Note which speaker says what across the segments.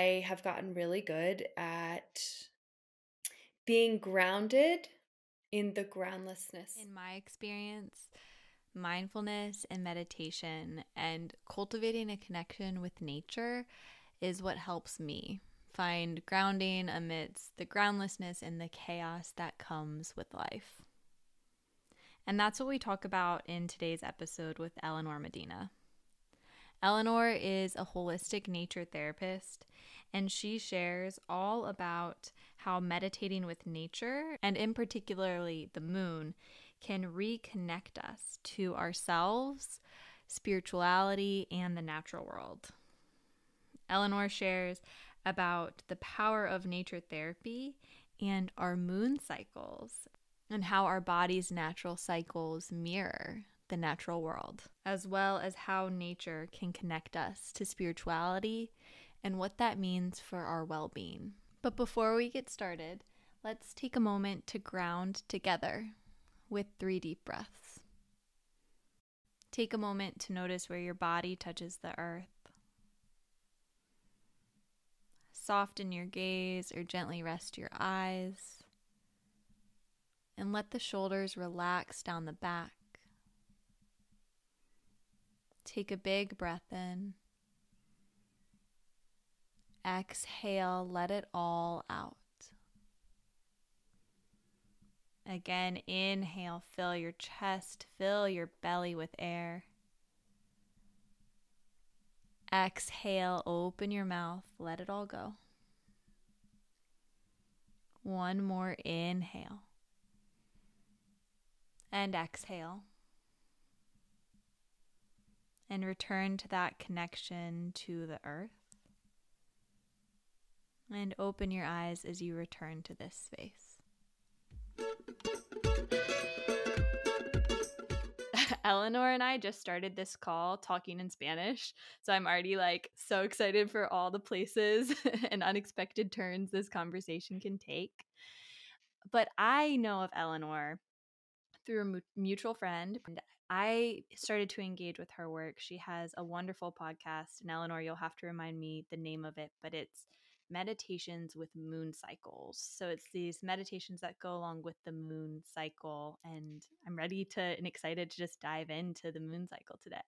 Speaker 1: I have gotten really good at being grounded in the groundlessness.
Speaker 2: In my experience, mindfulness and meditation and cultivating a connection with nature is what helps me find grounding amidst the groundlessness and the chaos that comes with life. And that's what we talk about in today's episode with Eleanor Medina. Eleanor is a holistic nature therapist, and she shares all about how meditating with nature, and in particularly the moon, can reconnect us to ourselves, spirituality, and the natural world. Eleanor shares about the power of nature therapy and our moon cycles and how our body's natural cycles mirror the natural world, as well as how nature can connect us to spirituality and what that means for our well-being. But before we get started, let's take a moment to ground together with 3 deep breaths. Take a moment to notice where your body touches the earth. Soften your gaze or gently rest your eyes. And let the shoulders relax down the back. Take a big breath in. Exhale, let it all out. Again, inhale, fill your chest, fill your belly with air. Exhale, open your mouth, let it all go. One more inhale. And exhale. And return to that connection to the earth. And open your eyes as you return to this space. Eleanor and I just started this call talking in Spanish, so I'm already so excited for all the places and unexpected turns this conversation can take. But I know of Eleanor through a mutual friend, and I started to engage with her work. She has a wonderful podcast, and Eleanor, you'll have to remind me the name of it, but it's Meditations with Moon Cycles. So it's these meditations that go along with the moon cycle, and I'm ready to and excited to just dive into the moon cycle today.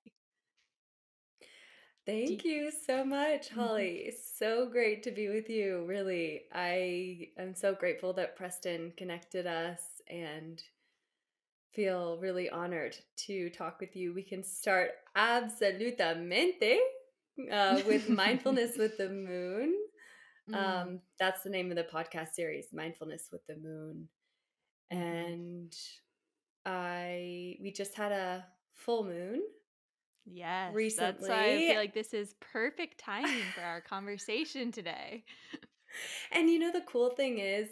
Speaker 1: Thank you so much, Holly. It's so great to be with you, really. I am so grateful that Preston connected us and feel really honored to talk with you. We can start absolutamente with Mindfulness with the Moon. That's the name of the podcast series, Mindfulness with the Moon. And we just had a full moon.
Speaker 2: Yes, that's why I
Speaker 1: Recently.
Speaker 2: feel like this is perfect timing for our conversation today.
Speaker 1: And the cool thing is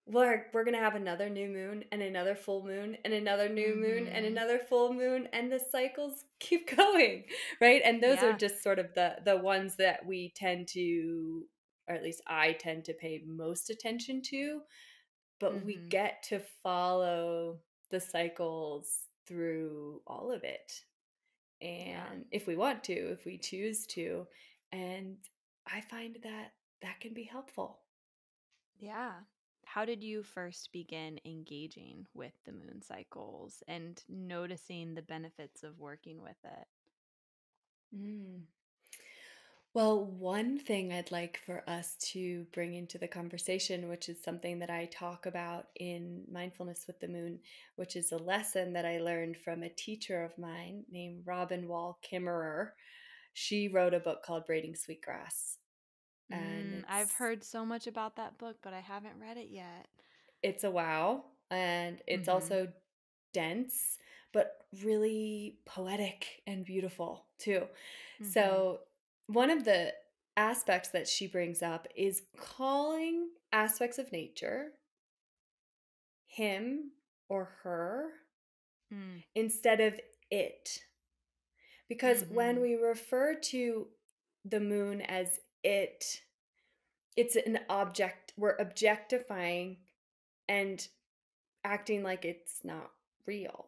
Speaker 1: we're going to have another new moon and another full moon and another new moon and another full moon, and the cycles keep going, right? And those are
Speaker 2: Yeah.
Speaker 1: just sort of the ones that we tend to, or at least I tend to pay most attention to, but we get to follow the cycles through all of it. And if we want to, if we choose to, and I find that can be helpful.
Speaker 2: Yeah. How did you first begin engaging with the moon cycles and noticing the benefits of working with it?
Speaker 1: Well, one thing I'd like for us to bring into the conversation, which is something that I talk about in Mindfulness with the Moon, which is a lesson that I learned from a teacher of mine named Robin Wall Kimmerer. She wrote a book called Braiding Sweetgrass. And
Speaker 2: I've heard so much about that book, but I haven't read it yet.
Speaker 1: it's a wow. And it's also dense, but really poetic and beautiful too. So one of the aspects that she brings up is calling aspects of nature him or her instead of it. Because when we refer to the moon as it's an object. We're objectifying and acting like it's not real.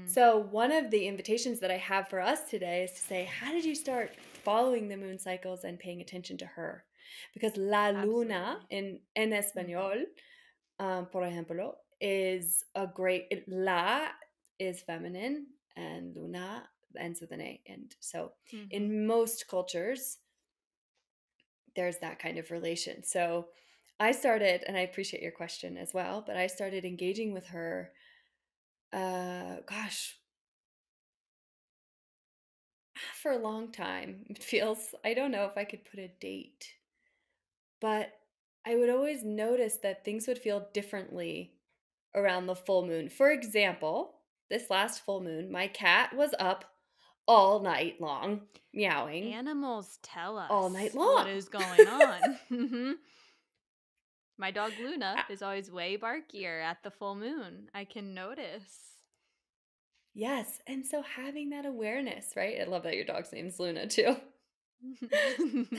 Speaker 1: So one of the invitations that I have for us today is to say, how did you start following the moon cycles and paying attention to her. Because la luna
Speaker 2: Absolutely.
Speaker 1: en
Speaker 2: Mm-hmm.
Speaker 1: español, por ejemplo, is a great, la is feminine and luna ends with an A. And so
Speaker 2: Mm-hmm.
Speaker 1: in most cultures, there's that kind of relation. So I started, and I appreciate your question as well, but I started engaging with her, gosh, for a long time. It feels, I don't know if I could put a date, but I would always notice that things would feel differently around the full moon. For example, this last full moon, my cat was up all night long, meowing
Speaker 2: Animals tell
Speaker 1: all night
Speaker 2: us what
Speaker 1: long.
Speaker 2: is going on. Mhm. My dog Luna
Speaker 1: Uh,
Speaker 2: is always way barkier at the full moon. I can notice.
Speaker 1: yes. And so having that awareness, right? I love that your dog's name's Luna too.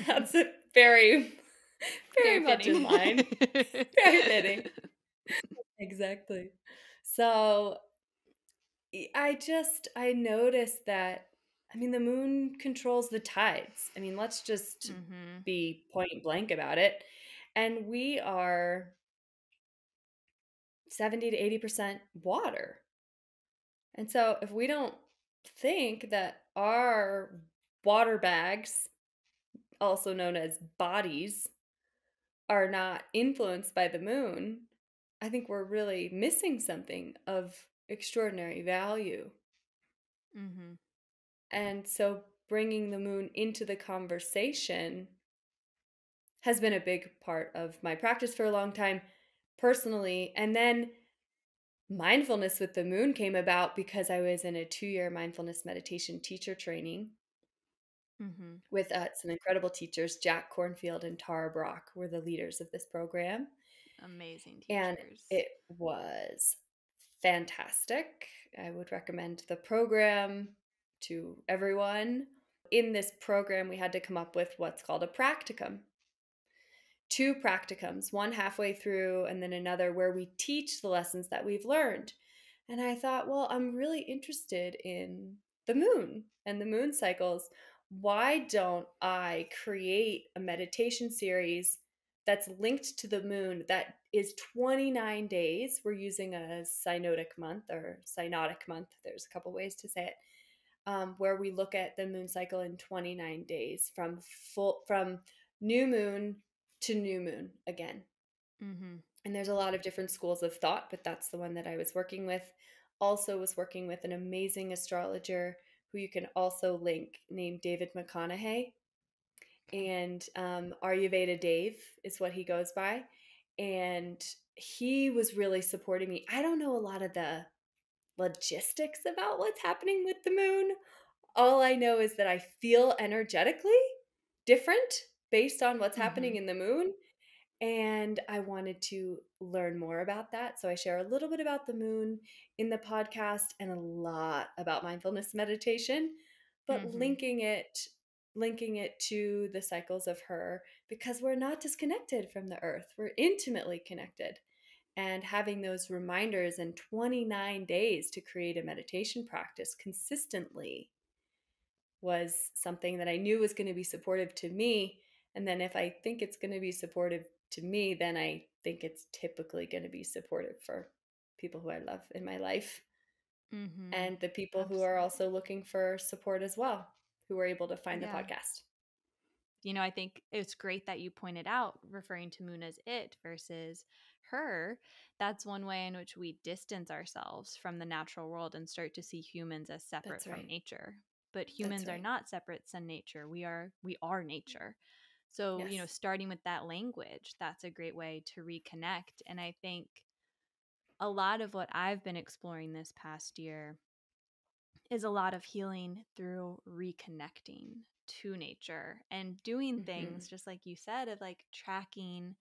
Speaker 1: That's a very, very
Speaker 2: Very
Speaker 1: much in
Speaker 2: fitting.
Speaker 1: line. Very fitting. Exactly. So I noticed that, I mean, the moon controls the tides. I mean, let's just
Speaker 2: Mhm.
Speaker 1: be point blank about it. And we are 70 to 80% water. And so if we don't think that our water bags, also known as bodies, are not influenced by the moon, I think we're really missing something of extraordinary value.
Speaker 2: Mhm.
Speaker 1: And so bringing the moon into the conversation has been a big part of my practice for a long time personally. And then mindfulness with the moon came about because I was in a 2-year mindfulness meditation teacher training
Speaker 2: Mhm.
Speaker 1: with some incredible teachers. Jack Cornfield and Tara Brock were the leaders of this program.
Speaker 2: Amazing
Speaker 1: And
Speaker 2: teachers.
Speaker 1: it was fantastic. I would recommend the program to everyone. In this program, we had to come up with what's called a practicum. Two practicums, one halfway through and then another where we teach the lessons that we've learned. And I thought, well, I'm really interested in the moon and the moon cycles. Why don't I create a meditation series that's linked to the moon that is 29 days? We're using a synodic month or synodic month. There's a couple ways to say it. Where we look at the moon cycle in 29 days from new moon to new moon again.
Speaker 2: Mhm.
Speaker 1: And there's a lot of different schools of thought, but that's the one that I was working with. Also was working with an amazing astrologer who you can also link named David McConaughey.
Speaker 2: Okay.
Speaker 1: And Ayurveda Dave is what he goes by. And he was really supporting me. I don't know a lot of the logistics about what's happening with the moon. All I know is that I feel energetically different based on what's happening
Speaker 2: Mhm.
Speaker 1: in the moon. And I wanted to learn more about that. So I share a little bit about the moon in the podcast and a lot about mindfulness meditation, but
Speaker 2: Mhm.
Speaker 1: linking it to the cycles of her because we're not disconnected from the earth. We're intimately connected. And having those reminders in 29 days to create a meditation practice consistently was something that I knew was going to be supportive to me. And then if I think it's going to be supportive to me, then I think it's typically going to be supportive for people who I love in my life
Speaker 2: Mhm.
Speaker 1: and the people who are also
Speaker 2: Absolutely.
Speaker 1: looking for support as well, who are able to find the
Speaker 2: Yeah.
Speaker 1: podcast.
Speaker 2: I think it's great that you pointed out referring to Moon as it versus her. That's one way in which we distance ourselves from the natural world and start to see humans as separate
Speaker 1: That's
Speaker 2: from
Speaker 1: right.
Speaker 2: nature. But
Speaker 1: That's
Speaker 2: humans are
Speaker 1: right.
Speaker 2: not separate from nature. We are nature. So,
Speaker 1: Yes,
Speaker 2: starting with that language, that's a great way to reconnect. And I think a lot of what I've been exploring this past year is a lot of healing through reconnecting to nature and doing
Speaker 1: hmm
Speaker 2: things just like you said of like tracking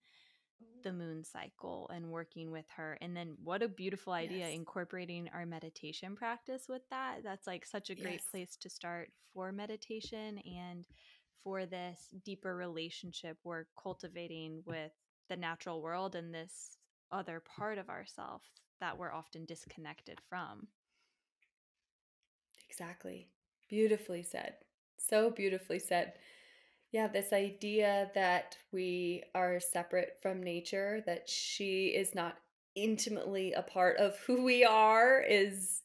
Speaker 2: the moon cycle and working with her. And then what a beautiful idea
Speaker 1: yes,
Speaker 2: incorporating our meditation practice with that. That's like such a great
Speaker 1: yes,
Speaker 2: place to start for meditation and for this deeper relationship we're cultivating with the natural world and this other part of ourself that we're often disconnected from.
Speaker 1: exactly. Beautifully said. So beautifully said. Yeah, this idea that we are separate from nature, that she is not intimately a part of who we are, is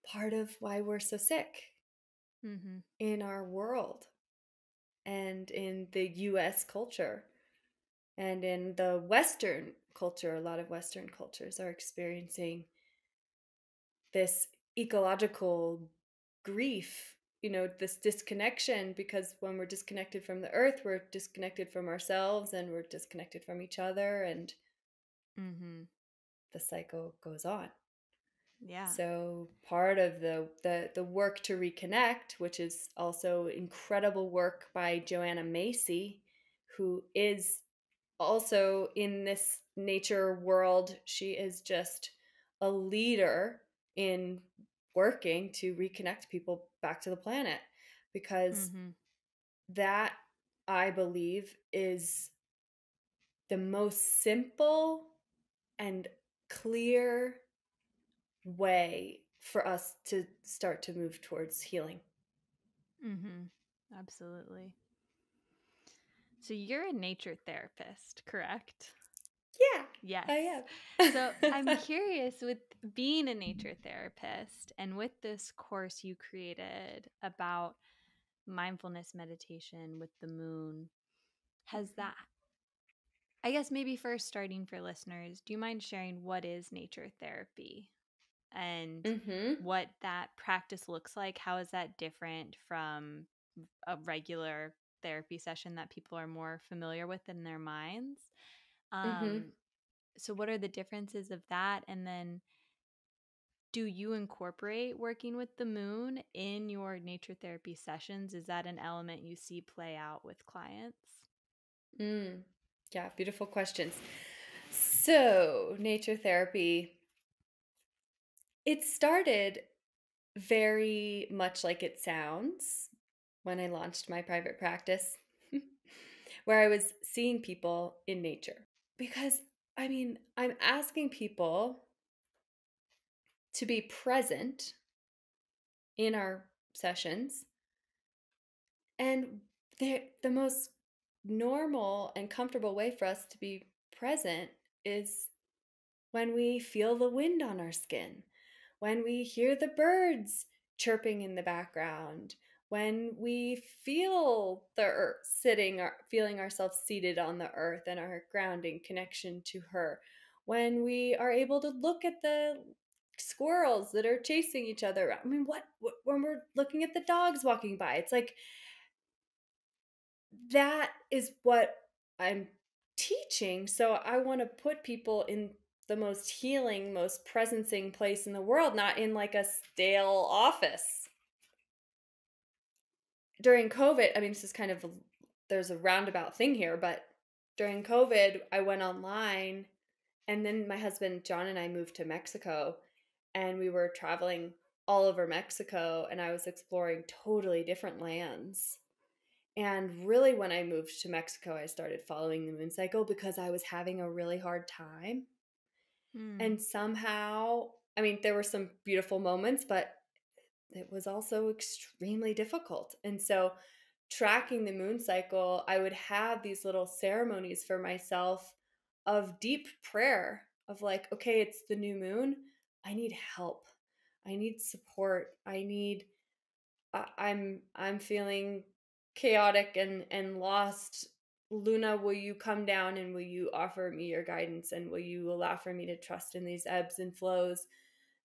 Speaker 1: part of why we're so sick
Speaker 2: Mm-hmm.
Speaker 1: in our world and in the US culture and in the Western culture. A lot of Western cultures are experiencing this ecological grief, this disconnection, because when we're disconnected from the earth, we're disconnected from ourselves and we're disconnected from each other, and
Speaker 2: Mm-hmm.
Speaker 1: the cycle goes on.
Speaker 2: Yeah.
Speaker 1: So part of the work to reconnect, which is also incredible work by Joanna Macy, who is also in this nature world. She is just a leader in working to reconnect people back to the planet, because
Speaker 2: Mm-hmm.
Speaker 1: that, I believe, is the most simple and clear way for us to start to move towards healing.
Speaker 2: Mm-hmm. Absolutely. So you're a nature therapist, correct?
Speaker 1: Yeah,
Speaker 2: Yes.
Speaker 1: I
Speaker 2: So I'm
Speaker 1: am.
Speaker 2: curious, with being a nature therapist and with this course you created about mindfulness meditation with the moon, has that, I guess maybe first starting for listeners, do you mind sharing what is nature therapy and
Speaker 1: Mm-hmm.
Speaker 2: what that practice looks like? How is that different from a regular therapy session that people are more familiar with in their minds?
Speaker 1: Mm-hmm.
Speaker 2: Um, so, what are the differences of that? And then, do you incorporate working with the moon in your nature therapy sessions? Is that an element you see play out with clients?
Speaker 1: Mm. Yeah, beautiful questions. So, nature therapy, it started very much like it sounds when I launched my private practice, where I was seeing people in nature. Because, I'm asking people to be present in our sessions, and the most normal and comfortable way for us to be present is when we feel the wind on our skin, when we hear the birds chirping in the background, when we feel the earth feeling ourselves seated on the earth and our grounding connection to her, when we are able to look at the squirrels that are chasing each other around. What when we're looking at the dogs walking by, it's like that is what I'm teaching. So I want to put people in the most healing, most presencing place in the world, not in like a stale office. During COVID, this is kind of there's a roundabout thing here, but during COVID, I went online, and then my husband John and I moved to Mexico, and we were traveling all over Mexico, and I was exploring totally different lands. And really, when I moved to Mexico, I started following the moon cycle because I was having a really hard time.
Speaker 2: Mm,
Speaker 1: And somehow, there were some beautiful moments, but it was also extremely difficult. And so, tracking the moon cycle, I would have these little ceremonies for myself of deep prayer, of like, okay, it's the new moon. I need help. I need support. I'm feeling chaotic and lost. Luna, will you come down and will you offer me your guidance, and will you allow for me to trust in these ebbs and flows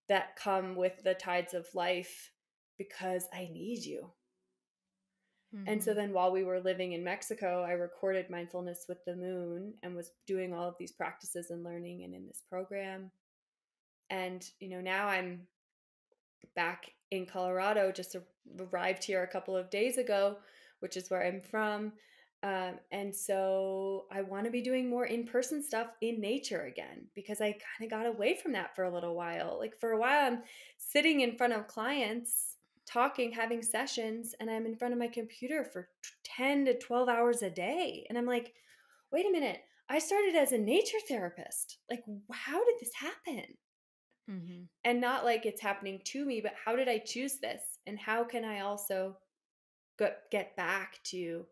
Speaker 1: that come with the tides of life, because I need you. And so
Speaker 2: mm-hmm.
Speaker 1: then while we were living in Mexico, I recorded mindfulness with the moon and was doing all of these practices and learning and in this program. And now I'm back in Colorado, just arrived here a couple of days ago, which is where I'm from. And so I want to be doing more in person stuff in nature again, because I kind of got away from that for a little while. Like for a while, I'm sitting in front of clients, talking, having sessions, and I'm in front of my computer for 10 to 12 hours a day. And I'm like, wait a minute, I started as a nature therapist. Like, how did this happen?
Speaker 2: Mm-hmm.
Speaker 1: And not like it's happening to me, but how did I choose this? And how can I also get back to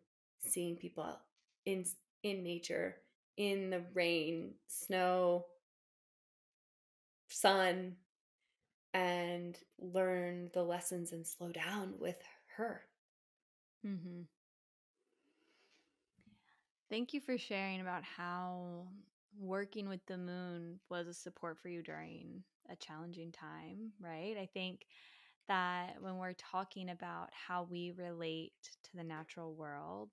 Speaker 1: seeing people in in nature, in the rain, snow, sun, and learn the lessons and slow down with her.
Speaker 2: Mm-hmm. Thank you for sharing about how working with the moon was a support for you during a challenging time, right? I think that when we're talking about how we relate to the natural world,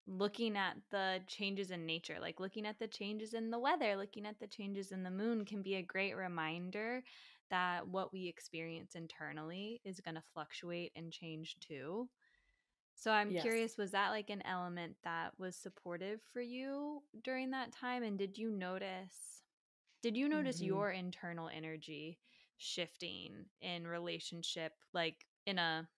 Speaker 2: looking at the changes in nature, like looking at the changes in the weather, looking at the changes in the moon, can be a great reminder that what we experience internally is going to fluctuate and change too. So I'm
Speaker 1: Yes.
Speaker 2: curious, was that like an element that was supportive for you during that time? And did you notice
Speaker 1: Hmm.
Speaker 2: your internal energy shifting in relationship, like in a,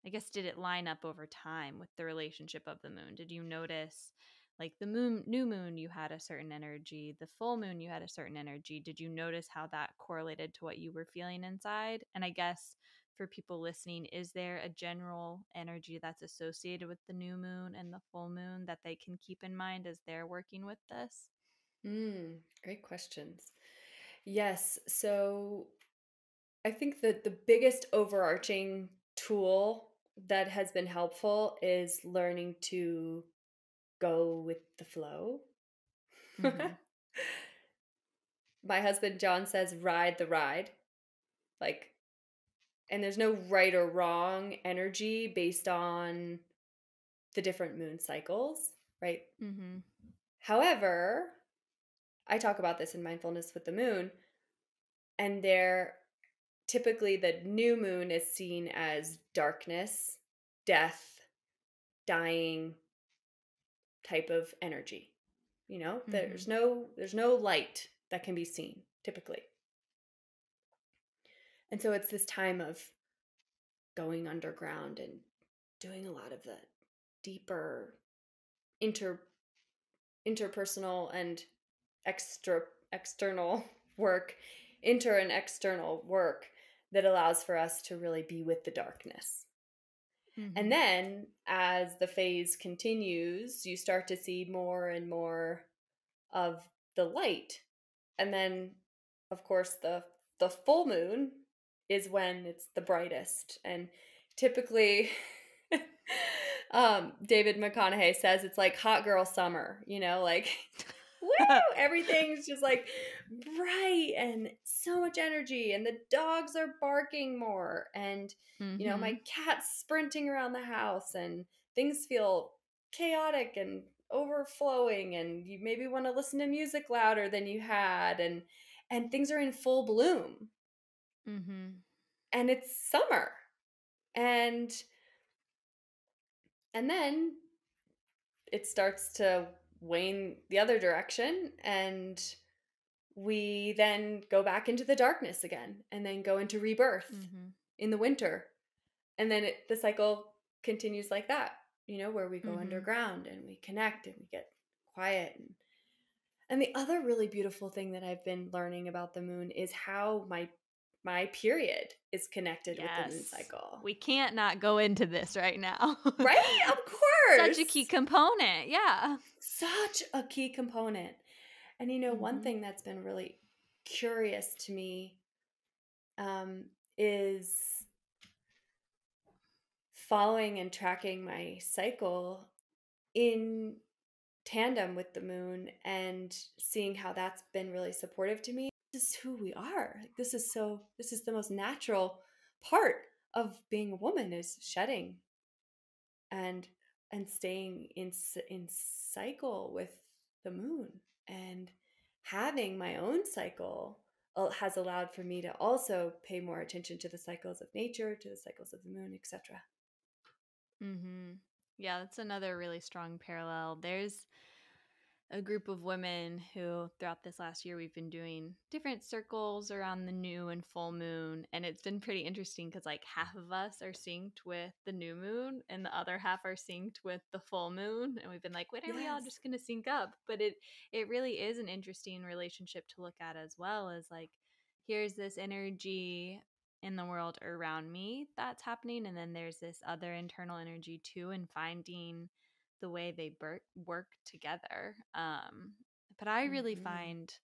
Speaker 2: I guess, did it line up over time with the relationship of the moon? Did you notice like the new moon, you had a certain energy, the full moon, you had a certain energy? Did you notice how that correlated to what you were feeling inside? And I guess for people listening, is there a general energy that's associated with the new moon and the full moon that they can keep in mind as they're working with this?
Speaker 1: Great questions. Yes. So I think that the biggest overarching tool that has been helpful is learning to go with the flow.
Speaker 2: Mhm.
Speaker 1: My husband John says ride the ride. Like, and there's no right or wrong energy based on the different moon cycles, right?
Speaker 2: Mhm.
Speaker 1: However, I talk about this in mindfulness with the moon, and there typically the new moon is seen as darkness, death, dying type of energy. You know,
Speaker 2: Mhm.
Speaker 1: there's no light that can be seen typically. And so it's this time of going underground and doing a lot of the deeper inter interpersonal and external work, inter and external work that allows for us to really be with the darkness. And
Speaker 2: Mhm.
Speaker 1: then as the phase continues, you start to see more and more of the light. And then of course the full moon is when it's the brightest. And typically David McConaughey says it's like hot girl summer, you know, like woo, everything's just like bright and so much energy, and the dogs are barking more, and you know, my
Speaker 2: Mhm.
Speaker 1: cat's sprinting around the house, and things feel chaotic and overflowing, and you maybe want to listen to music louder than you had, and things are in full bloom,
Speaker 2: Mhm.
Speaker 1: and it's summer, and then it starts to wane the other direction, and we then go back into the darkness again, and then go into rebirth
Speaker 2: Mhm.
Speaker 1: in the winter, and then the cycle continues like that, you know, where we go
Speaker 2: Mhm.
Speaker 1: underground and we connect and we get quiet. And the other really beautiful thing that I've been learning about the moon is how my period is connected with the moon
Speaker 2: Yes.
Speaker 1: cycle.
Speaker 2: We can't not go into this right now.
Speaker 1: Right? Of
Speaker 2: Such a key
Speaker 1: course.
Speaker 2: component. Yeah.
Speaker 1: Such a key component. And you know, one
Speaker 2: Mhm.
Speaker 1: thing that's been really curious to me, is following and tracking my cycle in tandem with the moon and seeing how that's been really supportive to me. This is who we are. Like, this is the most natural part of being a woman, is shedding and staying in cycle with the moon, and having my own cycle has allowed for me to also pay more attention to the cycles of nature, to the cycles of the moon, etc.
Speaker 2: Mhm. Yeah, that's another really strong parallel. There's a group of women who throughout this last year we've been doing different circles around the new and full moon, and it's been pretty interesting because like half of us are synced with the new moon and the other half are synced with the full moon, and we've been like, when are we all
Speaker 1: Yes.
Speaker 2: just going to sync up? But it really is an interesting relationship to look at as well, as like here's this energy in the world around me that's happening. And then there's this other internal energy too, and finding the way they work together. But I really
Speaker 1: Mhm.
Speaker 2: find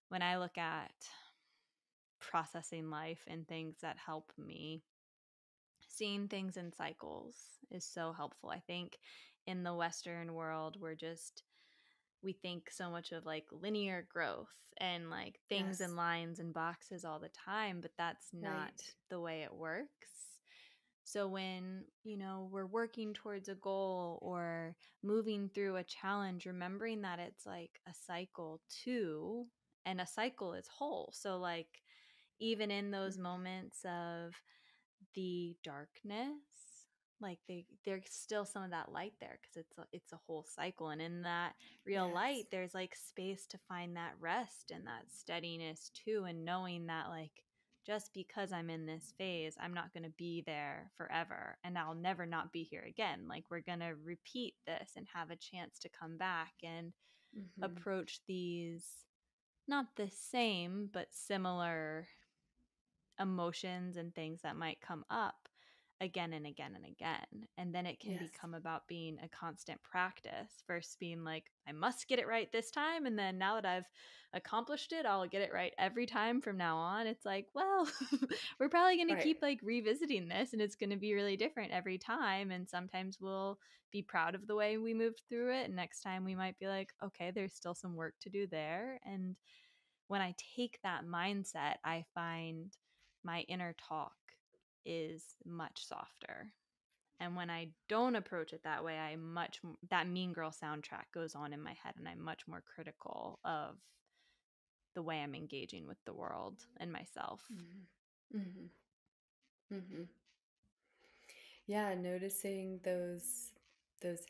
Speaker 2: when I look at processing life and things that help me, seeing things in cycles is so helpful. I think in the Western world, we think so much of like linear growth and like things
Speaker 1: Yes.
Speaker 2: and lines and boxes all the time, but that's not
Speaker 1: Right.
Speaker 2: the way it works. So when, we're working towards a goal or moving through a challenge, remembering that it's like a cycle too, and a cycle is whole. So like even in those
Speaker 1: Mhm.
Speaker 2: moments of the darkness, like there's still some of that light there because it's a whole cycle, and in that real light
Speaker 1: Yes.
Speaker 2: there's like space to find that rest and that steadiness too, and knowing that like just because I'm in this phase, I'm not going to be there forever, and I'll never not be here again. Like we're going to repeat this and have a chance to come back and
Speaker 1: Mhm.
Speaker 2: approach these, not the same but similar emotions and things that might come up again and again and again. And then it can
Speaker 1: Yes.
Speaker 2: become about being a constant practice versus being like, I must get it right this time. And then now that I've accomplished it, I'll get it right every time from now on. It's like, well, we're probably going to
Speaker 1: Right.
Speaker 2: keep like revisiting this, and it's going to be really different every time. And sometimes we'll be proud of the way we moved through it. And next time we might be like, okay, there's still some work to do there. And when I take that mindset, I find my inner talk is much softer. And when I don't approach it that way, that Mean Girl soundtrack goes on in my head, and I'm much more critical of the way I'm engaging with the world and myself.
Speaker 1: Mhm. Mhm. Mhm. Yeah, noticing those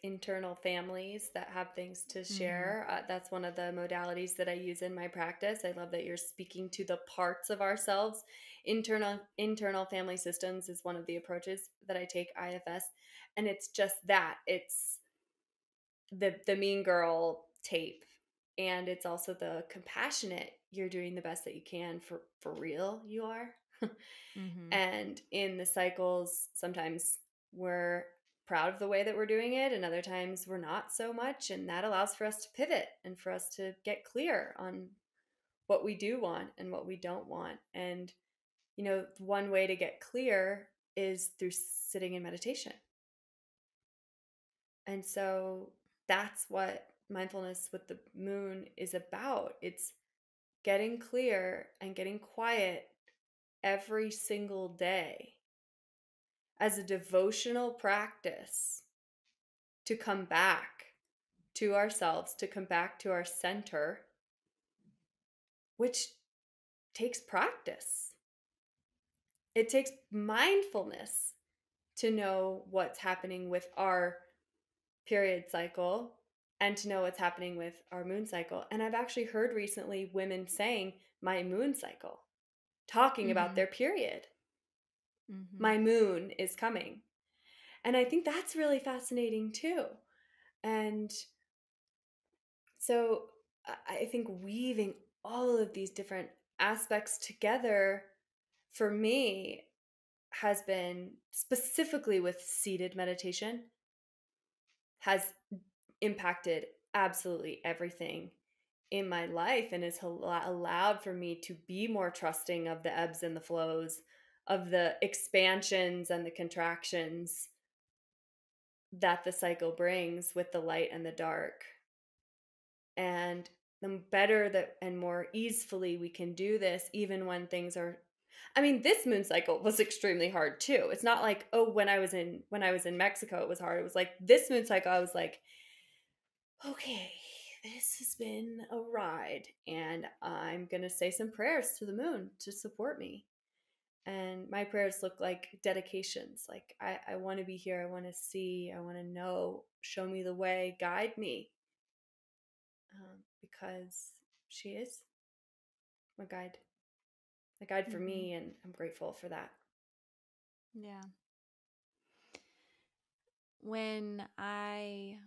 Speaker 1: internal families that have things to
Speaker 2: Mhm.
Speaker 1: share. That's one of the modalities that I use in my practice. I love that you're speaking to the parts of ourselves. Internal family systems is one of the approaches that I take IFS, and it's just that. It's the mean girl tape, and it's also the compassionate, you're doing the best that you can, for real you are.
Speaker 2: Mhm.
Speaker 1: And in the cycles, sometimes we're proud of the way that we're doing it, and other times we're not so much. And that allows for us to pivot and for us to get clear on what we do want and what we don't want. And, one way to get clear is through sitting in meditation. And so that's what mindfulness with the moon is about. It's getting clear and getting quiet every single day as a devotional practice to come back to ourselves, to come back to our center, which takes practice. It takes mindfulness to know what's happening with our period cycle and to know what's happening with our moon cycle. And I've actually heard recently women saying, my moon cycle, talking about
Speaker 2: Mhm.
Speaker 1: their period.
Speaker 2: Mhm.
Speaker 1: My moon is coming. And I think that's really fascinating too. And so I think weaving all of these different aspects together for me has been, specifically with seated meditation, has impacted absolutely everything in my life, and has allowed for me to be more trusting of the ebbs and the flows, of the expansions and the contractions that the cycle brings with the light and the dark. And the better that and more easily we can do this, even when things are, I mean, this moon cycle was extremely hard too. It's not like, oh, when I was in Mexico it was hard. It was like this moon cycle I was like, okay, this has been a ride, and I'm going to say some prayers to the moon to support me. And my prayers look like dedications. Like, I want to be here. I want to see. I want to know. Show me the way. Guide me. Because she is a guide for
Speaker 2: Mhm.
Speaker 1: me, and I'm grateful for that.
Speaker 2: Yeah. When I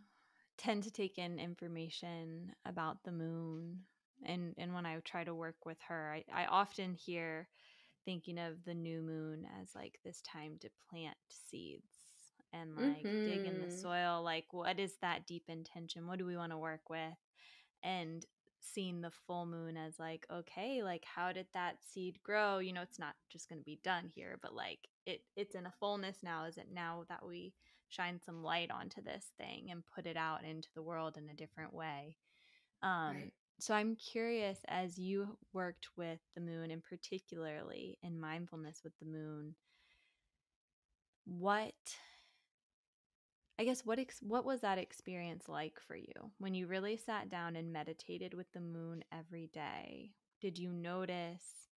Speaker 2: tend to take in information about the moon, and when I try to work with her, I often hear thinking of the new moon as like this time to plant seeds and like dig in the
Speaker 1: Mhm.
Speaker 2: soil. Like, what is that deep intention? What do we want to work with? And seeing the full moon as like, okay, like how did that seed grow? You know, it's not just going to be done here, but like it's in a fullness now. Is it now that we shine some light onto this thing and put it out into the world in a different way? Um,
Speaker 1: Right.
Speaker 2: so I'm curious, as you worked with the moon and particularly in mindfulness with the moon, what I guess what was that experience like for you when you really sat down and meditated with the moon every day? Did you notice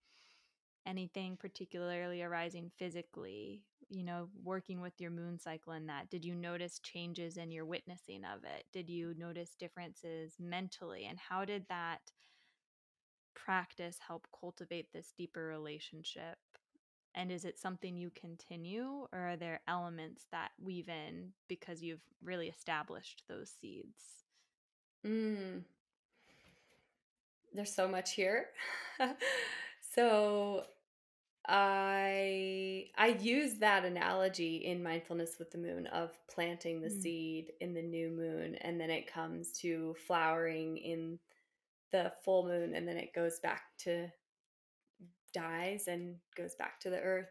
Speaker 2: anything particularly arising physically, you know, working with your moon cycle in that? Did you notice changes in your witnessing of it? Did you notice differences mentally? And how did that practice help cultivate this deeper relationship? And is it something you continue, or are there elements that weave in because you've really established those seeds?
Speaker 1: Mm. There's so much here. So I use that analogy in mindfulness with the moon of planting the
Speaker 2: Mm,
Speaker 1: seed in the new moon, and then it comes to flowering in the full moon, and then it goes back to dies and goes back to the earth.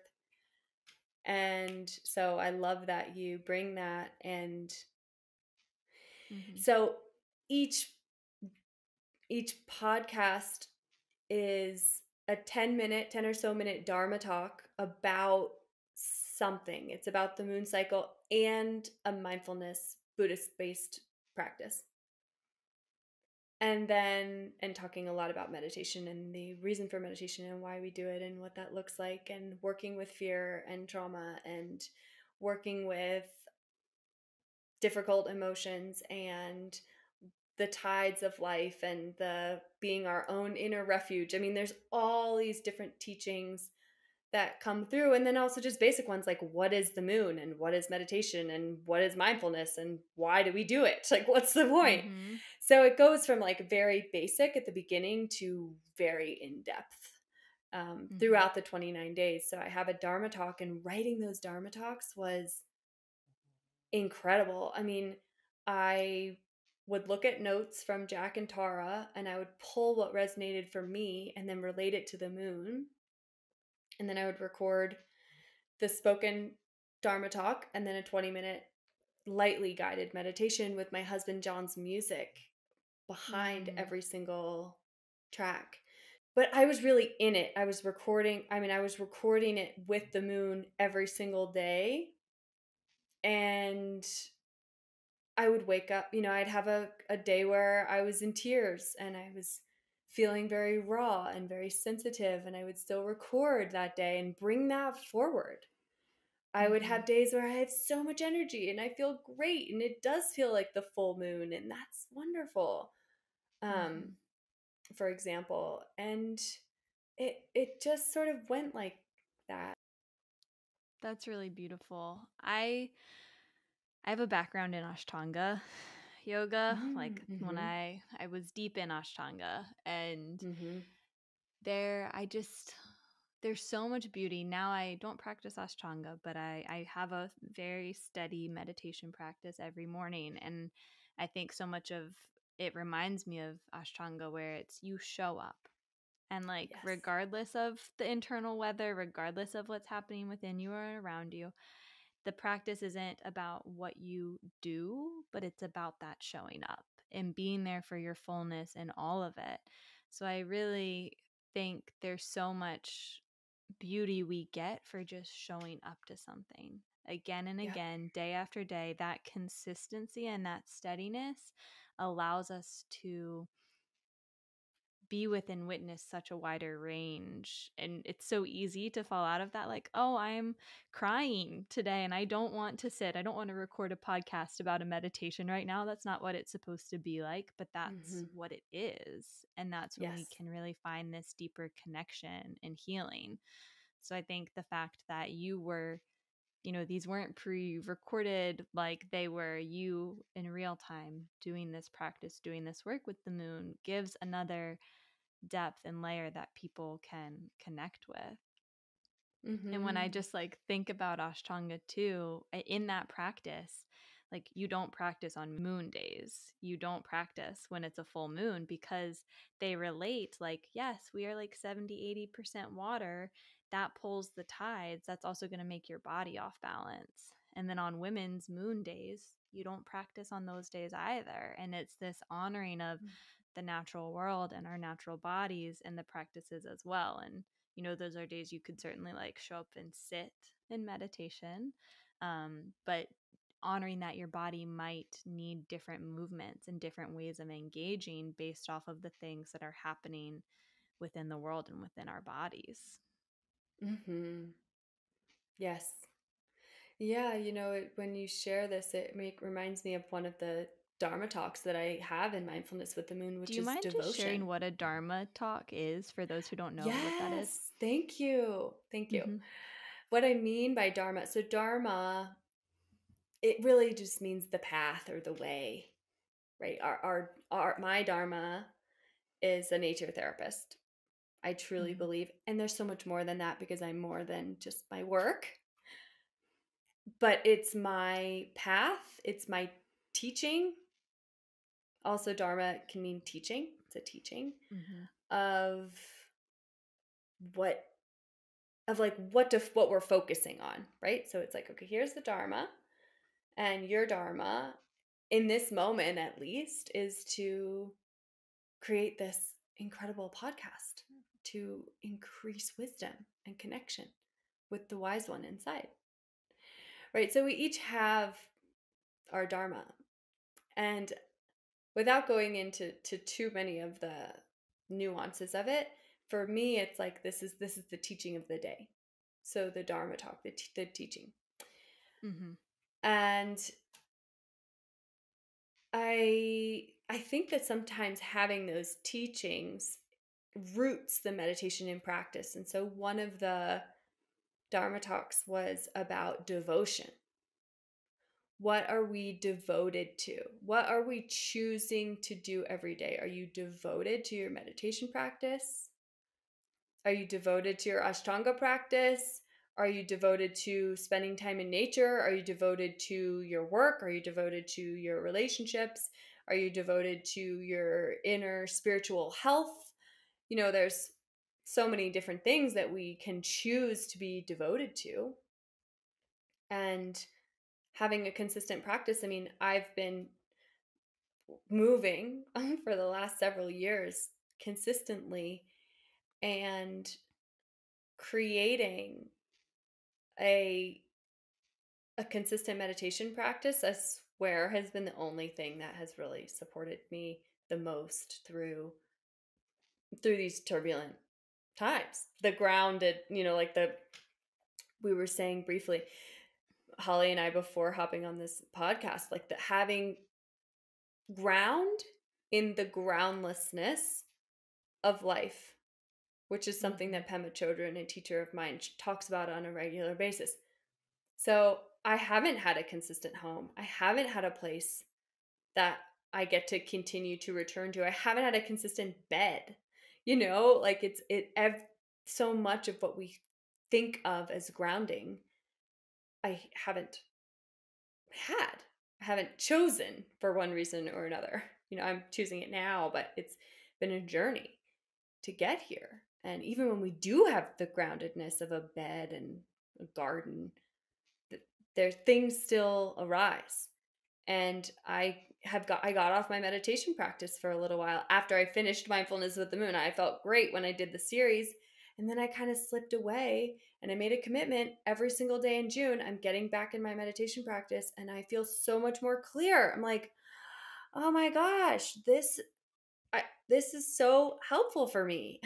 Speaker 1: And so I love that you bring that. And
Speaker 2: mm-hmm,
Speaker 1: so each each podcast is a 10-minute, 10 or so minute Dharma talk about something. It's about the moon cycle and a mindfulness Buddhist based practice. And talking a lot about meditation and the reason for meditation and why we do it and what that looks like, and working with fear and trauma, and working with difficult emotions and the tides of life, and the being our own inner refuge. I mean, there's all these different teachings that come through, and then also just basic ones like what is the moon and what is meditation and what is mindfulness and why do we do it? Like, what's the point?
Speaker 2: mm-hmm,
Speaker 1: So it goes from like very basic at the beginning to very in depth
Speaker 2: mm-hmm,
Speaker 1: throughout the 29 days. So I have a Dharma talk, and writing those Dharma talks was incredible. I mean, I would look at notes from Jack and Tara, and I would pull what resonated for me and then relate it to the moon. And then I would record the spoken Dharma talk and then a 20-minute lightly guided meditation with my husband John's music behind
Speaker 2: mm,
Speaker 1: every single track. But I was really in it. I was recording it with the moon every single day. And I would wake up, I'd have a day where I was in tears and I was feeling very raw and very sensitive, and I would still record that day and bring that forward. I would
Speaker 2: mm-hmm,
Speaker 1: have days where I have so much energy and I feel great, and it does feel like the full moon, and that's wonderful.
Speaker 2: mm-hmm.
Speaker 1: Um, for example, and it just sort of went like that.
Speaker 2: That's really beautiful. I have a background in Ashtanga yoga. Like when
Speaker 1: Mm-hmm.
Speaker 2: I was deep in Ashtanga, and
Speaker 1: Mm-hmm.
Speaker 2: there I just there's so much beauty. Now I don't practice Ashtanga, but I have a very steady meditation practice every morning. And I think so much of it reminds me of Ashtanga, where it's you show up. And like,
Speaker 1: Yes.
Speaker 2: regardless of the internal weather, regardless of what's happening within you or around you, the practice isn't about what you do, but it's about that showing up and being there for your fullness and all of it. So I really think there's so much beauty we get for just showing up to something again and
Speaker 1: Yep.
Speaker 2: again, day after day. That consistency and that steadiness allows us to be with and witness such a wider range. And it's so easy to fall out of that, like, oh, I'm crying today and I don't want to sit. I don't want to record a podcast about a meditation right now. That's not what it's supposed to be like, but that's
Speaker 1: Mm-hmm.
Speaker 2: what it is. And that's when we
Speaker 1: Yes.
Speaker 2: can really find this deeper connection and healing. So I think the fact that you were, you know, these weren't pre recorded, like they were you in real time doing this practice, doing this work with the moon, gives another depth and layer that people can connect with. And when I
Speaker 1: Mhm.
Speaker 2: just like think about Ashtanga too, in that practice, like you don't practice on moon days. You don't practice when it's a full moon because they relate like, yes, we are like 70-80% water. That pulls the tides. That's also going to make your body off balance. And then on women's moon days, you don't practice on those days either. And it's this honoring of the natural world and our natural bodies and the practices as well. And those are days you could certainly like show up and sit in meditation. But honoring that your body might need different movements and different ways of engaging based off of the things that are happening within the world and within our bodies.
Speaker 1: Mhm. Yes. Yeah, when you share this, reminds me of one of the Dharma talks that I have in Mindfulness with the Moon,
Speaker 2: Do
Speaker 1: which
Speaker 2: you
Speaker 1: is
Speaker 2: mind just sharing
Speaker 1: devotion.
Speaker 2: what a Dharma talk is for those who don't know what that is?
Speaker 1: Yes, thank you. Thank you.
Speaker 2: Mm-hmm.
Speaker 1: What I mean by Dharma, so Dharma, it really just means the path or the way, right? My Dharma is a nature therapist. I truly
Speaker 2: Mm-hmm.
Speaker 1: believe, and there's so much more than that because I'm more than just my work, but it's my path, it's my teaching. Also, Dharma can mean teaching. It's a teaching
Speaker 2: Mm-hmm.
Speaker 1: of what what we're focusing on, right? So it's like, okay, here's the Dharma, and your Dharma in this moment at least is to create this incredible podcast to increase wisdom and connection with the wise one inside. Right? So we each have our Dharma. And without going into too many of the nuances of it, for me it's like this is the teaching of the day. So the Dharma talk, the teaching.
Speaker 2: Mm-hmm.
Speaker 1: And I think that sometimes having those teachings roots the meditation in practice. And so one of the Dharma talks was about devotion. What are we devoted to? What are we choosing to do every day? Are you devoted to your meditation practice? Are you devoted to your Ashtanga practice? Are you devoted to spending time in nature? Are you devoted to your work? Are you devoted to your relationships? Are you devoted to your inner spiritual health? There's so many different things that we can choose to be devoted to. And having a consistent practice, I mean, I've been moving for the last several years consistently and creating a a consistent meditation practice, I swear, has been the only thing that has really supported me the most through these turbulent times. The grounded, like the we were saying briefly, Holly and I, before hopping on this podcast, like the having ground in the groundlessness of life, which is something
Speaker 2: Mm-hmm.
Speaker 1: that Pema Chodron, a teacher of mine, talks about on a regular basis. So I haven't had a consistent home. I haven't had a place that I get to continue to return to. I haven't had a consistent bed. Like so much of what we think of as grounding, I haven't had. I haven't chosen for one reason or another. I'm choosing it now, but it's been a journey to get here. And even when we do have the groundedness of a bed and a garden, there things still arise. And I got off my meditation practice for a little while after I finished Mindfulness with the Moon. I felt great when I did the series, and then I kind of slipped away, and I made a commitment every single day in June. I'm getting back in my meditation practice, and I feel so much more clear. I'm like, "Oh my gosh, this is so helpful for me."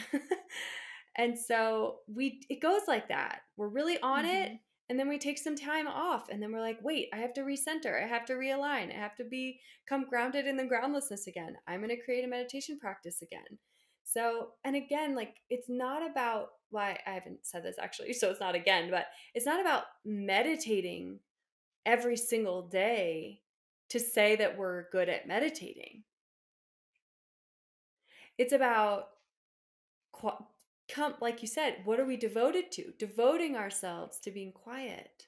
Speaker 1: And so it goes like that. We're really on it,
Speaker 2: Mm-hmm.
Speaker 1: and then we take some time off, and then we're like, wait, I have to recenter, I have to realign, I have to become grounded in the groundlessness again. I'm going to create a meditation practice again. So, and again, like it's not about why I haven't said this actually, so it's not again, but it's not about meditating every single day to say that we're good at meditating. It's about come, like you said, what are we devoted to? Devoting ourselves to being quiet,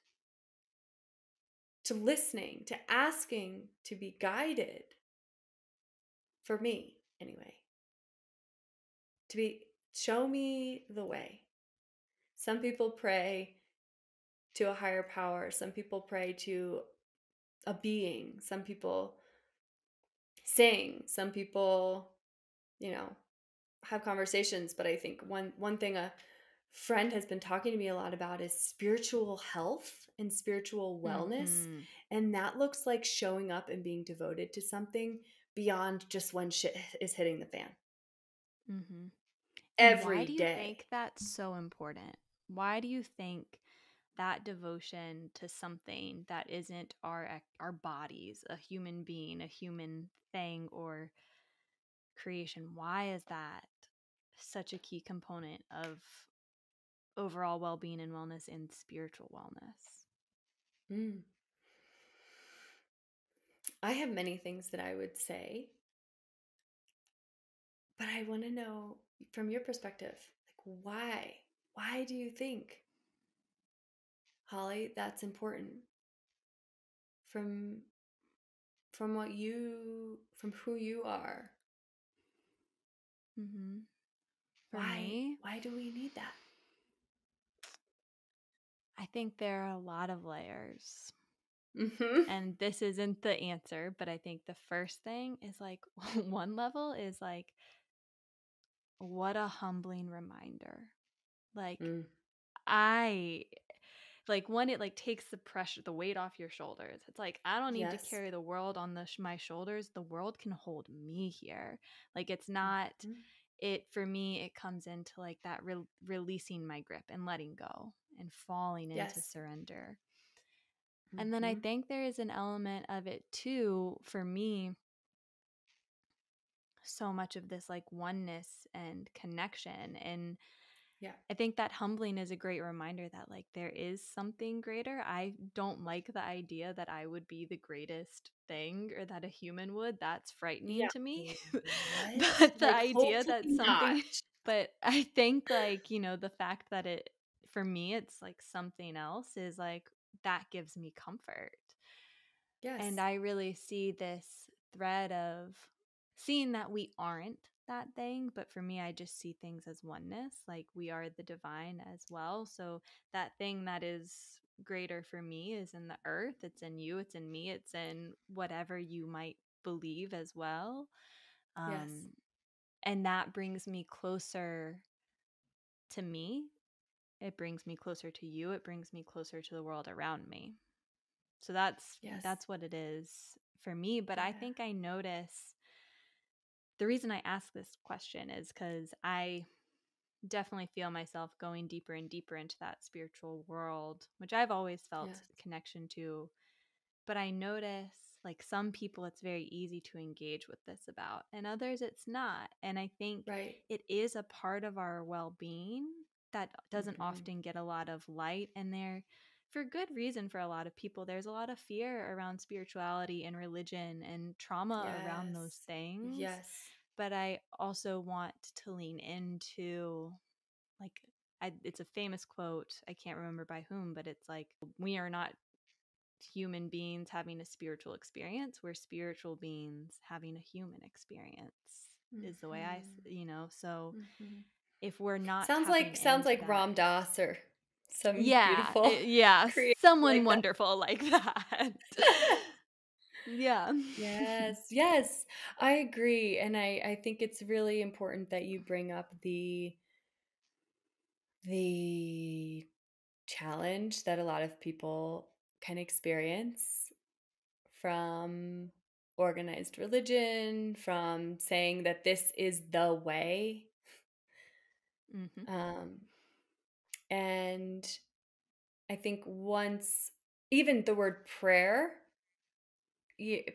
Speaker 1: to listening, to asking to be guided, for me anyway, to be, show me the way. Some people pray to a higher power, some people pray to a being, some people sing, some people, you know, have conversations. But I think one thing a friend has been talking to me a lot about is spiritual health and spiritual wellness.
Speaker 2: Mhm.
Speaker 1: And that looks like showing up and being devoted to something beyond just when shit is hitting the fan.
Speaker 2: Mhm. And why
Speaker 1: Every
Speaker 2: do you
Speaker 1: day.
Speaker 2: think that's so important? Why do you think that devotion to something that isn't our bodies, a human being, a human thing or creation, why is that such a key component of overall well-being and wellness and spiritual wellness?
Speaker 1: Mm. I have many things that I would say, but I want to know from your perspective, like why? Why do you think, Holly, that's important from what you, from who you are?
Speaker 2: Mhm. For
Speaker 1: Why?
Speaker 2: me,
Speaker 1: Why do we need that?
Speaker 2: I think there are a lot of layers.
Speaker 1: Mm-hmm.
Speaker 2: And this isn't the answer, but I think the first thing is like one level is like what a humbling reminder. Like
Speaker 1: Mm.
Speaker 2: I like when it like takes the pressure, the weight off your shoulders. It's like I don't need to
Speaker 1: Yes.
Speaker 2: carry the world on my shoulders. The world can hold me here. Like it's not
Speaker 1: Mm-hmm.
Speaker 2: it for me. It comes into like that releasing my grip and letting go and falling into
Speaker 1: Yes.
Speaker 2: surrender. And then I
Speaker 1: Mm-hmm.
Speaker 2: think there is an element of it too for me, so much of this like oneness and connection. And
Speaker 1: Yeah.
Speaker 2: I think that humbling is a great reminder that like there is something greater. I don't like the idea that I would be the greatest thing or that a human would. That's frightening
Speaker 1: Yeah.
Speaker 2: to me.
Speaker 1: What?
Speaker 2: But the
Speaker 1: Like,
Speaker 2: idea
Speaker 1: hopefully
Speaker 2: that
Speaker 1: not.
Speaker 2: something, but I think like, the fact that it, for me, it's like something else is like that gives me comfort. And
Speaker 1: Yes.
Speaker 2: I really see this thread of seeing that we aren't that thing. But for me, I just see things as oneness. Like we are the divine as well. So that thing that is greater for me is in the earth, it's in you, it's in me, it's in whatever you might believe as well.
Speaker 1: Yes.
Speaker 2: Um, and that brings me closer to me. It brings me closer to you. It brings me closer to the world around me. So
Speaker 1: Yes.
Speaker 2: that's what it is for me, but I
Speaker 1: Yeah.
Speaker 2: think I notice the reason I ask this question is cuz I definitely feel myself going deeper and deeper into that spiritual world, which I've always felt
Speaker 1: Yes.
Speaker 2: connection to. But I notice like some people it's very easy to engage with this about, and others it's not. And I think
Speaker 1: Right.
Speaker 2: it is a part of our well being that doesn't
Speaker 1: Mm-hmm.
Speaker 2: often get a lot of light. And there, for good reason, for a lot of people, there's a lot of fear around spirituality and religion and trauma around those
Speaker 1: Yes.
Speaker 2: things.
Speaker 1: Yes.
Speaker 2: But I also want to lean into like, it's a famous quote. I can't remember by whom, but it's like, we are not human beings having a spiritual experience, we're spiritual beings having a human experience is the way
Speaker 1: Mm-hmm.
Speaker 2: so
Speaker 1: Mm-hmm.
Speaker 2: if we're not
Speaker 1: Sounds
Speaker 2: tapping
Speaker 1: sounds
Speaker 2: into
Speaker 1: like
Speaker 2: that,
Speaker 1: Ram Dass or some
Speaker 2: yeah,
Speaker 1: beautiful
Speaker 2: yeah,
Speaker 1: creator
Speaker 2: someone
Speaker 1: like that.
Speaker 2: wonderful like that. Yeah.
Speaker 1: Yes, yes, I agree. And I think it's really important that you bring up the challenge that a lot of people can experience from organized religion, from saying that this is the way.
Speaker 2: Hmm.
Speaker 1: Um, and I think once, even the word prayer,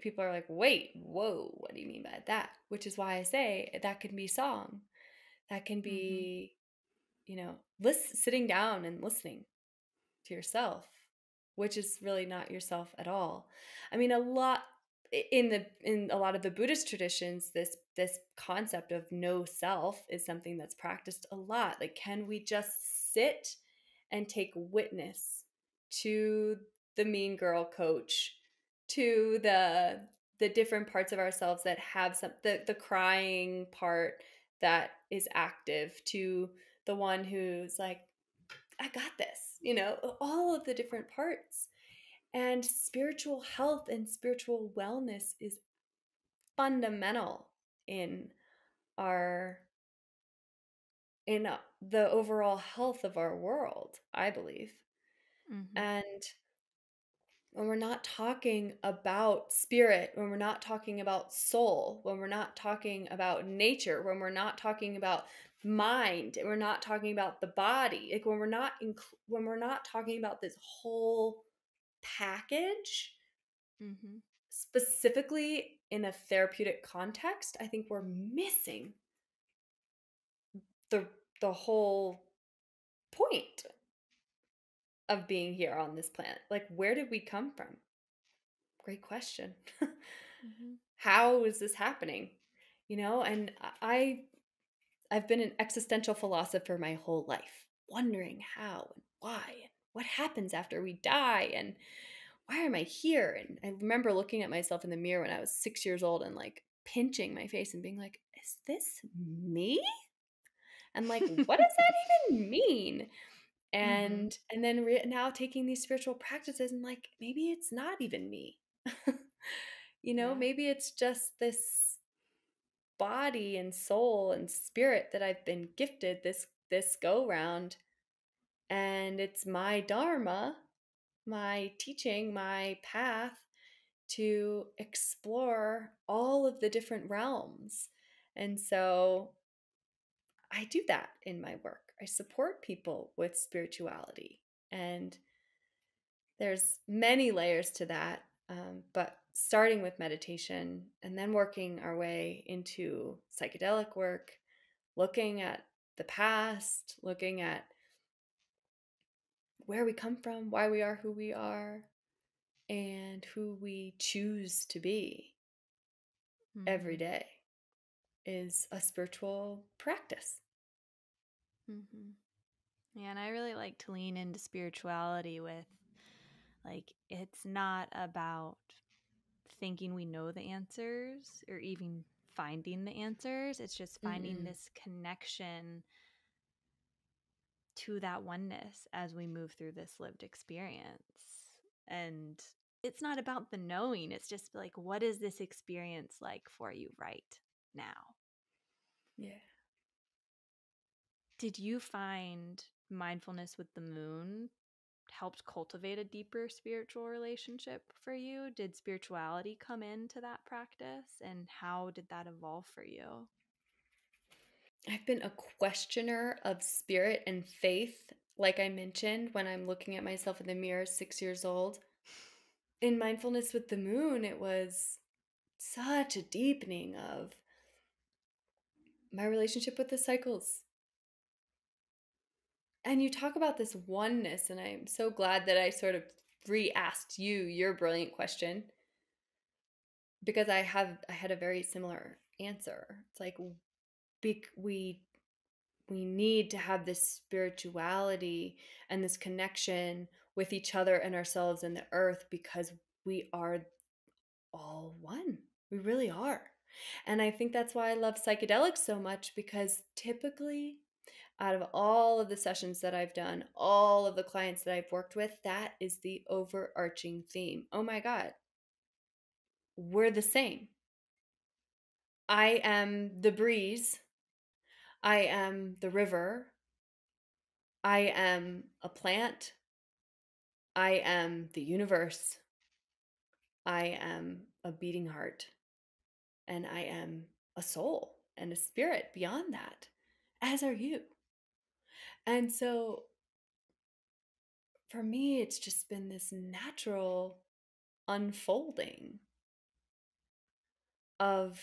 Speaker 1: people are like, wait, whoa, what do you mean by that? Which is why I say that can be song. That can
Speaker 2: Hmm.
Speaker 1: be, sitting down and listening to yourself, which is really not yourself at all. I mean, a lot. in a lot of the Buddhist traditions, this concept of no self is something that's practiced a lot. Like, can we just sit and take witness to the mean girl coach, to the different parts of ourselves that have the crying part that is active, to the one who's like, I got this, all of the different parts. And spiritual health and spiritual wellness is fundamental in our in the overall health of our world, I believe.
Speaker 2: Mm-hmm.
Speaker 1: And when we're not talking about spirit, when we're not talking about soul, when we're not talking about nature, when we're not talking about mind, and we're not talking about the body, like when we're not talking about this whole package,
Speaker 2: Mm-hmm.
Speaker 1: specifically in a therapeutic context, I think we're missing the the whole point of being here on this planet. Like, where did we come from? Great question.
Speaker 2: Mm-hmm.
Speaker 1: How is this happening? And I've been an existential philosopher my whole life, wondering how and why and what happens after we die and why am I here? And I remember looking at myself in the mirror when I was 6 years old and like pinching my face and being like, is this me? And like, what does that even mean?
Speaker 2: Mm-hmm.
Speaker 1: And then now taking these spiritual practices and like, maybe it's not even me.
Speaker 2: Yeah.
Speaker 1: Maybe it's just this body and soul and spirit that I've been gifted this go round, and it's my dharma, my teaching, my path to explore all of the different realms. And so I do that in my work. I support people with spirituality, and there's many layers to that. But starting with meditation and then working our way into psychedelic work, looking at the past, looking at where we come from, why we are who we are, and who we choose to be every
Speaker 2: Mm-hmm.
Speaker 1: day is a spiritual practice.
Speaker 2: Mm-hmm. Yeah, and I really like to lean into spirituality with like it's not about thinking we know the answers or even finding the answers. It's just finding
Speaker 1: Mm-mm.
Speaker 2: this connection to that oneness as we move through this lived experience. And it's not about the knowing, it's just like, what is this experience like for you right now?
Speaker 1: Yeah.
Speaker 2: Did you find mindfulness with the moon helped cultivate a deeper spiritual relationship for you? Did spirituality come into that practice? And how did that evolve for you?
Speaker 1: I've been a questioner of spirit and faith, like I mentioned, when I'm looking at myself in the mirror, 6 years old. In mindfulness with the moon, it was such a deepening of my relationship with the cycles. And you talk about this oneness, and I'm so glad that I sort of re-asked you your brilliant question, because I had a very similar answer. It's like we need to have this spirituality and this connection with each other and ourselves and the earth, because we are all one. We really are. And I think that's why I love psychedelics so much, because typically, out of all of the sessions that I've done, all of the clients that I've worked with, that is the overarching theme. Oh my God, we're the same. I am the breeze. I am the river. I am a plant. I am the universe. I am a beating heart. And I am a soul and a spirit beyond that, as are you. And so for me, it's just been this natural unfolding of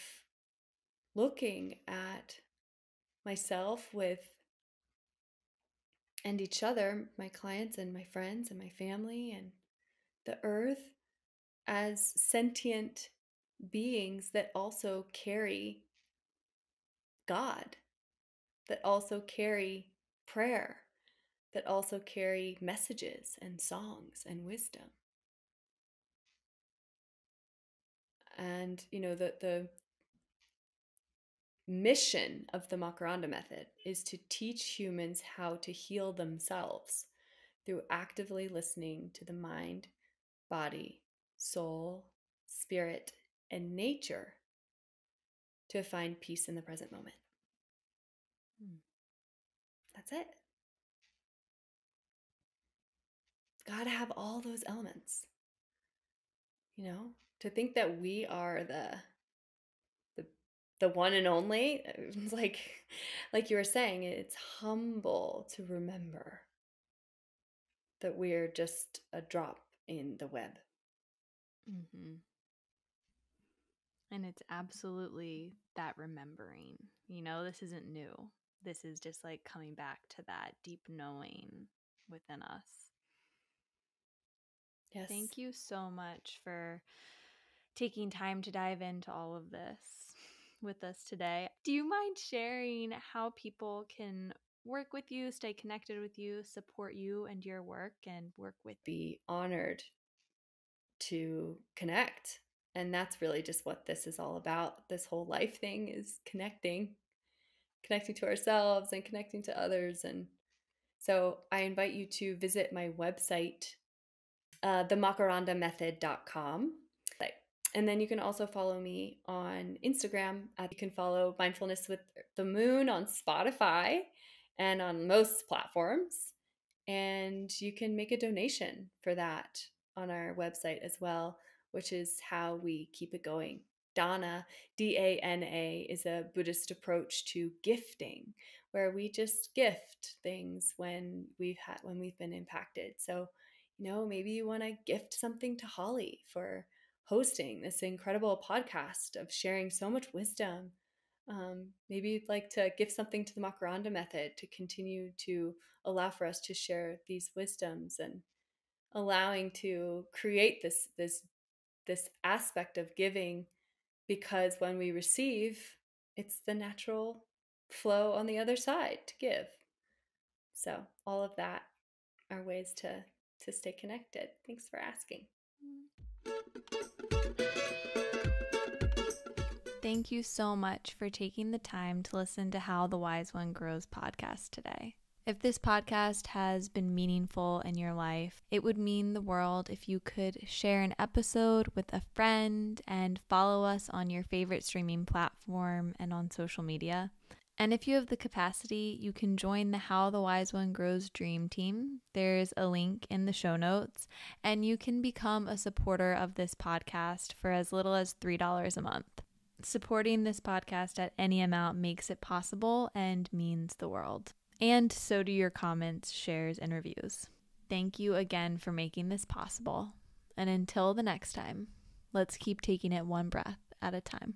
Speaker 1: looking at myself with and each other, my clients and my friends and my family and the earth, as sentient beings that also carry God, that also carry prayer, that also carry messages and songs and wisdom. And, the mission of the Makaranda method is to teach humans how to heal themselves through actively listening to the mind, body, soul, spirit, and nature to find peace in the present moment. That's it. Gotta have all those elements. To think that we are the the one and only, it's like you were saying, it's humble to remember that we're just a drop in the web.
Speaker 2: Mm-hmm. And it's absolutely that remembering. This isn't new. This is just like coming back to that deep knowing within us.
Speaker 1: Yes.
Speaker 2: Thank you so much for taking time to dive into all of this with us today. Do you mind sharing how people can work with you, stay connected with you, support you and your work, and work with you?
Speaker 1: Be honored to connect. And that's really just what this is all about. This whole life thing is connecting to ourselves and connecting to others. And so I invite you to visit my website, themakarandamethod.com. And then you can also follow me on Instagram. You can follow Mindfulness with the Moon on Spotify and on most platforms. And you can make a donation for that on our website as well, which is how we keep it going. Dana, Dana, is a Buddhist approach to gifting, where we just gift things when we've been impacted. So, maybe you want to gift something to Holly for hosting this incredible podcast of sharing so much wisdom. Maybe you'd like to give something to the Makaranda method to continue to allow for us to share these wisdoms and allowing to create this aspect of giving, because when we receive, it's the natural flow on the other side to give. So all of that are ways to stay connected. Thanks for asking.
Speaker 2: Thank you so much for taking the time to listen to How the Wise One Grows podcast today. If this podcast has been meaningful in your life, it would mean the world if you could share an episode with a friend and follow us on your favorite streaming platform and on social media. And if you have the capacity, you can join the How the Wise One Grows Dream Team. There's a link in the show notes, and you can become a supporter of this podcast for as little as $3 a month. Supporting this podcast at any amount makes it possible and means the world. And so do your comments, shares, and reviews. Thank you again for making this possible. And until the next time, let's keep taking it one breath at a time.